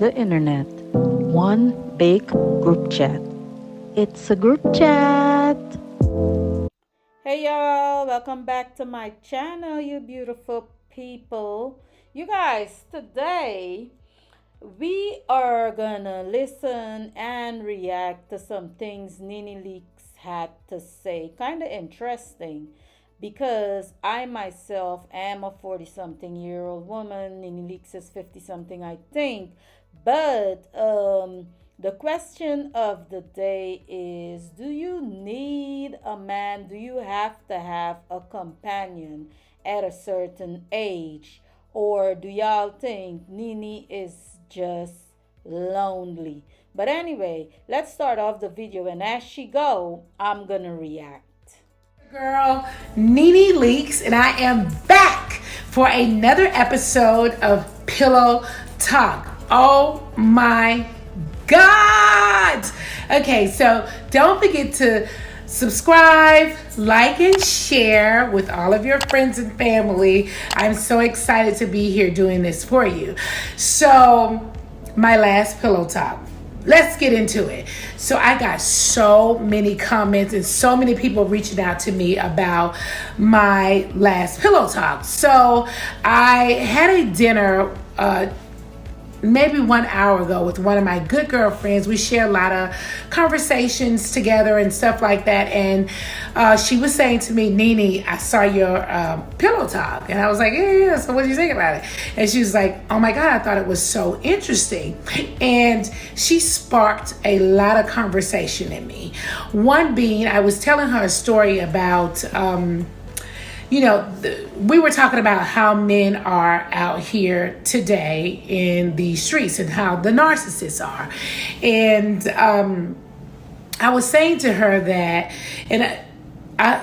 the internet. One big group chat. It's a group chat. Hey y'all, welcome back to my channel, you beautiful people. You guys, today we are gonna listen and react to some things Nene Leakes had to say. Kind of interesting because I myself am a 40 something year old woman. Nene Leakes is 50 something, I think. But the question of the day is, do you need a man? Do you have to have a companion at a certain age? Or do y'all think Nene is just lonely? But anyway, let's start off the video, and as she go, I'm gonna react. Girl, Nene Leakes, and I am back for another episode of Pillow Talk. Oh my God! Okay, so don't forget to subscribe, like, and share with all of your friends and family. I'm so excited to be here doing this for you. So, my last pillow talk. Let's get into it. So I got so many comments and so many people reaching out to me about my last pillow talk. So I had a dinner maybe 1 hour ago with one of my good girlfriends. We share a lot of conversations together and stuff like that. And she was saying to me, Nene, I saw your pillow talk. And I was like, yeah. So what do you think about it? And she was like, oh my God, I thought it was so interesting. And she sparked a lot of conversation in me. One being, I was telling her a story about we were talking about how men are out here today in the streets and how the narcissists are. And I was saying to her that, and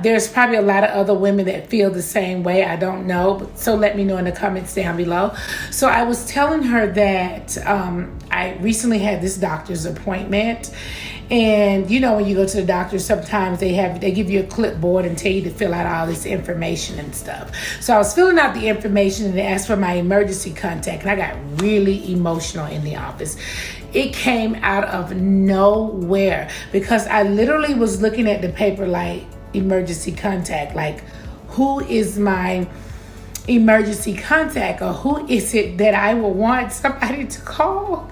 there's probably a lot of other women that feel the same way. I don't know. So let me know in the comments down below. So I was telling her that I recently had this doctor's appointment. And when you go to the doctor, sometimes they give you a clipboard and tell you to fill out all this information and stuff. So I was filling out the information and they asked for my emergency contact, and I got really emotional in the office. It came out of nowhere because I literally was looking at the paper like emergency contact, like who is my emergency contact, or who is it that I will want somebody to call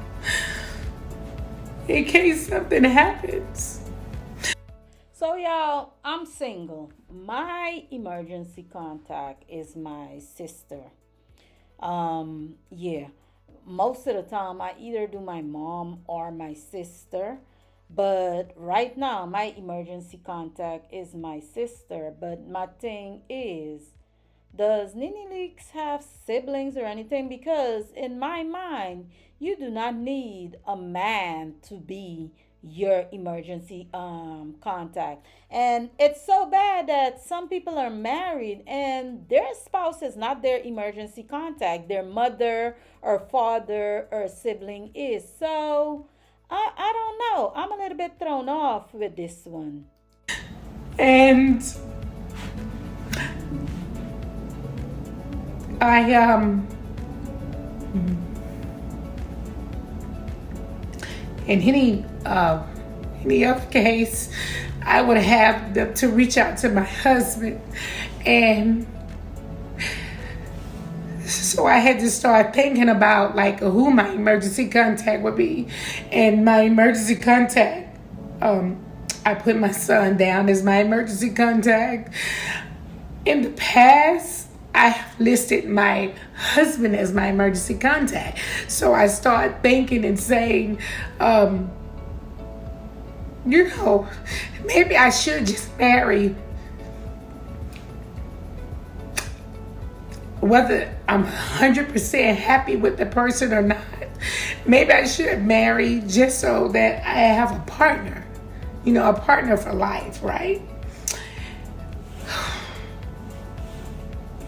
in case something happens. So, y'all, I'm single. My emergency contact is my sister. Yeah, most of the time I either do my mom or my sister. But right now, my emergency contact is my sister. But my thing is, does Nene Leakes have siblings or anything? Because in my mind, you do not need a man to be your emergency contact. And it's so bad that some people are married and their spouse is not their emergency contact. Their mother or father or sibling is. So I don't know. I'm a little bit thrown off with this one. And I in any other case, I would have to reach out to my husband, and so I had to start thinking about like who my emergency contact would be. And my emergency contact, I put my son down as my emergency contact. In the past, I have listed my husband as my emergency contact. So I start thinking and saying, maybe I should just marry, whether I'm 100% happy with the person or not. Maybe I should marry just so that I have a partner, a partner for life, right?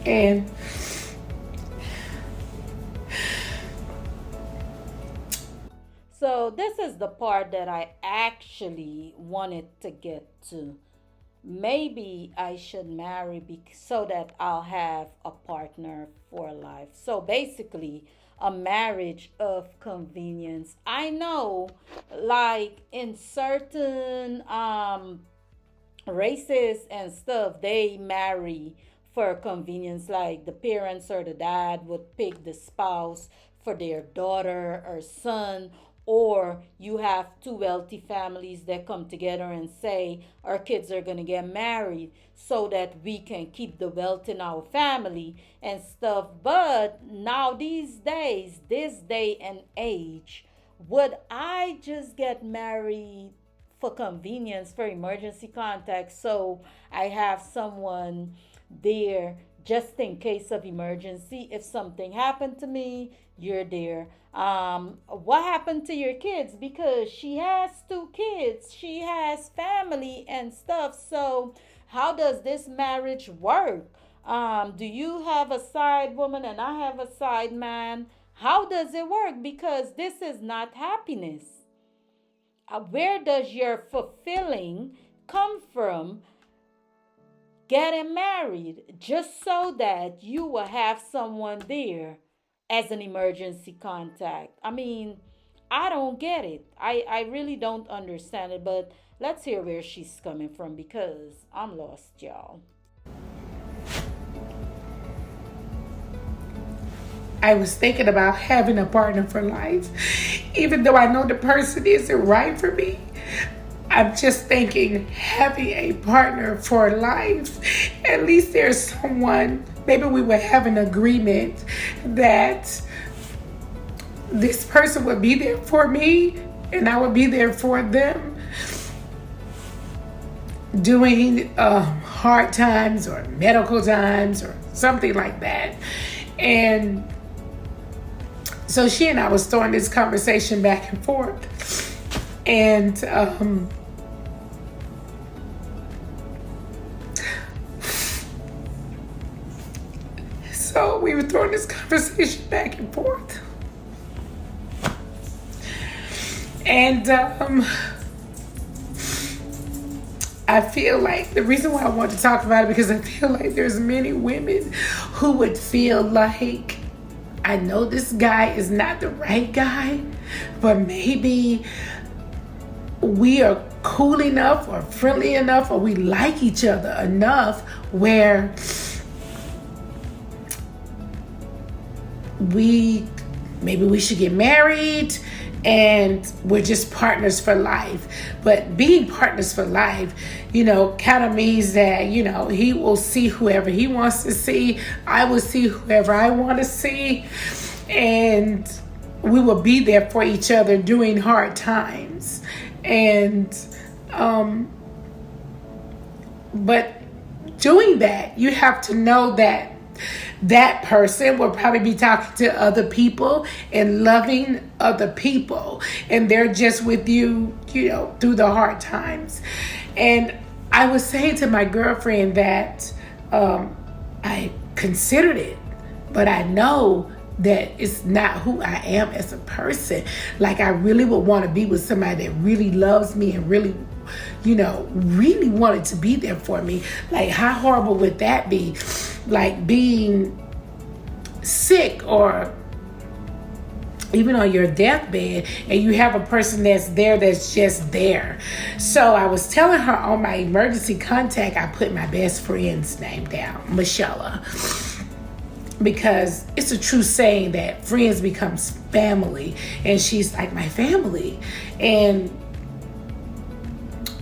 And So this is the part that I actually wanted to get to. Maybe I should marry so that I'll have a partner for life. So basically, a marriage of convenience. I know, like in certain races and stuff, they marry for convenience. Like the parents or the dad would pick the spouse for their daughter or son, or you have two wealthy families that come together and say our kids are going to get married so that we can keep the wealth in our family and stuff. But now these days, this day and age, would I just get married for convenience, for emergency contact, so I have someone there just in case of emergency? If something happened to me, you're there. What happened to your kids? Because she has two kids, she has family and stuff. So how does this marriage work? Do you have a side woman and I have a side man? How does it work? Because this is not happiness. Where does your fulfilling come from getting married just so that you will have someone there as an emergency contact? I mean, I don't get it. I really don't understand it, but let's hear where she's coming from because I'm lost, y'all. I was thinking about having a partner for life. Even though I know the person isn't right for me, I'm just thinking having a partner for life, at least there's someone, maybe we would have an agreement that this person would be there for me and I would be there for them during hard times or medical times or something like that. And so she and I was throwing this conversation back and forth. And so we were throwing this conversation back and forth. And I feel like the reason why I want to talk about it because I feel like there's many women who would feel like, I know this guy is not the right guy, but maybe we are cool enough or friendly enough or we like each other enough where maybe we should get married and we're just partners for life. But being partners for life, kind of means that, he will see whoever he wants to see. I will see whoever I want to see. And we will be there for each other during hard times. And, but doing that, you have to know that that person will probably be talking to other people and loving other people. And they're just with you, through the hard times. And I was saying to my girlfriend that I considered it, but I know that it's not who I am as a person. Like I really would want to be with somebody that really loves me and really, really wanted to be there for me. Like how horrible would that be? Like being sick or even on your deathbed and you have a person that's there that's just there. So I was telling her on my emergency contact, I put my best friend's name down, Michelle, because it's a true saying that friends becomes family, and she's like my family. And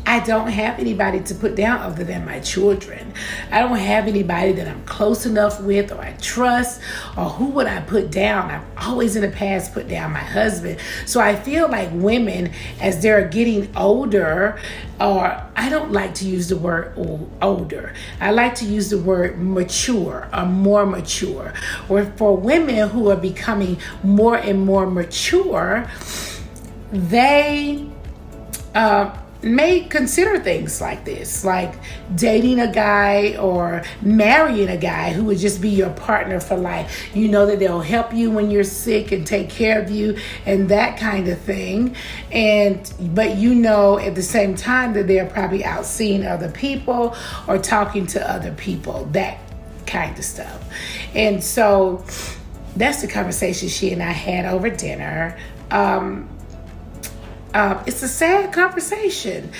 I don't have anybody to put down other than my children. I don't have anybody that I'm close enough with or I trust, or who would I put down? I've always in the past put down my husband. So I feel like women, as they're getting older, or I don't like to use the word older. I like to use the word mature or more mature. Or for women who are becoming more and more mature, they may consider things like this, like dating a guy or marrying a guy who would just be your partner for life. You know that they'll help you when you're sick and take care of you and that kind of thing. But at the same time that they're probably out seeing other people or talking to other people, that kind of stuff. And so That's the conversation she and I had over dinner. Um, it's a sad conversation.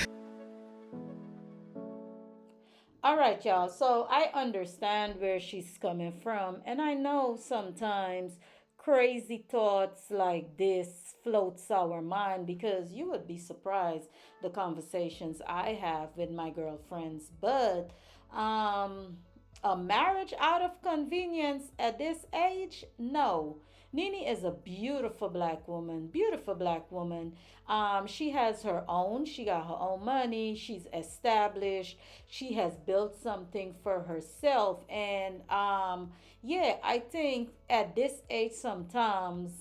All right, y'all. So I understand where she's coming from, and I know sometimes crazy thoughts like this floats our mind because you would be surprised the conversations I have with my girlfriends. But um a marriage out of convenience at this age? No. Nini is a beautiful black woman. She has her own, she got her own money, she's established, she has built something for herself. And yeah, I think at this age, sometimes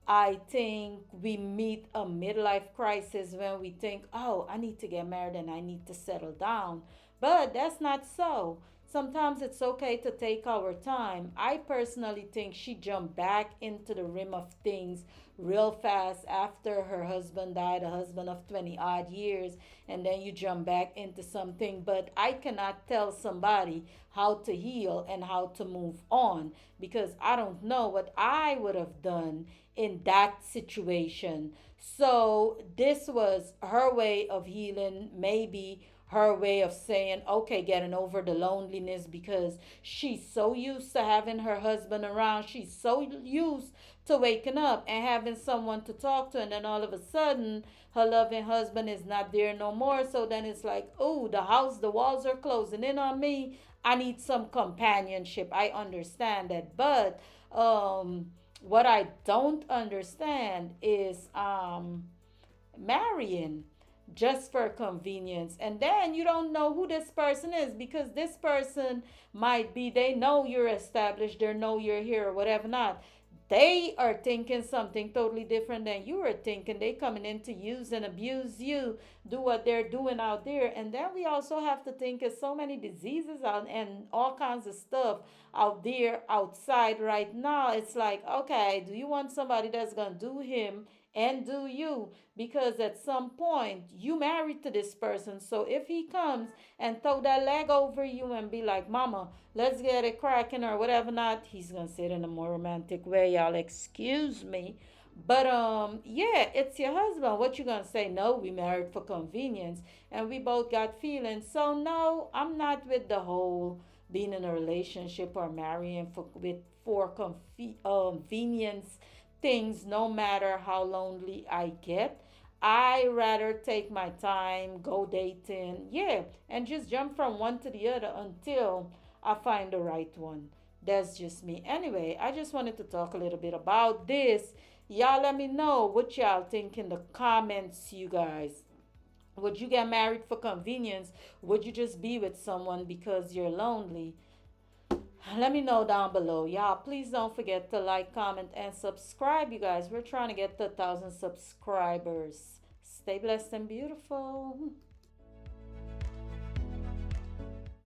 I think we meet a midlife crisis when we think, oh, I need to get married and I need to settle down. But that's not so. Sometimes it's okay to take our time. I personally think she jumped back into the rim of things real fast after her husband died, a husband of 20 odd years, and then you jump back into something. But I cannot tell somebody how to heal and how to move on because I don't know what I would have done in that situation. So this was her way of healing, maybe her way of saying, okay, getting over the loneliness because she's so used to having her husband around. She's so used to waking up and having someone to talk to. And then all of a sudden, her loving husband is not there no more. So then it's like, oh, the house, the walls are closing in on me. I need some companionship. I understand that. But what I don't understand is marrying just for convenience, and then you don't know who this person is because this person might be, they know you're established, they know you're here or whatever. Not, they are thinking something totally different than you are thinking. They coming in to use and abuse you, do what they're doing out there. And then we also have to think of so many diseases out and all kinds of stuff out there outside right now. It's like, okay, do you want somebody that's gonna do him and do you? Because at some point you married to this person. So if he comes and throw that leg over you and be like, mama, let's get it cracking or whatever, not, he's gonna say it in a more romantic way, y'all excuse me. But yeah, it's your husband. What you gonna say? No, we married for convenience and we both got feelings. So no, I'm not with the whole being in a relationship or marrying for convenience things, no matter how lonely I get. I rather take my time, go dating, yeah, and just jump from one to the other until I find the right one. That's just me. Anyway, I just wanted to talk a little bit about this. Y'all let me know what y'all think in the comments, you guys. Would you get married for convenience? Would you just be with someone because you're lonely? Let me know down below. Y'all, please don't forget to like, comment, and subscribe, you guys. We're trying to get to 1,000 subscribers. Stay blessed and beautiful.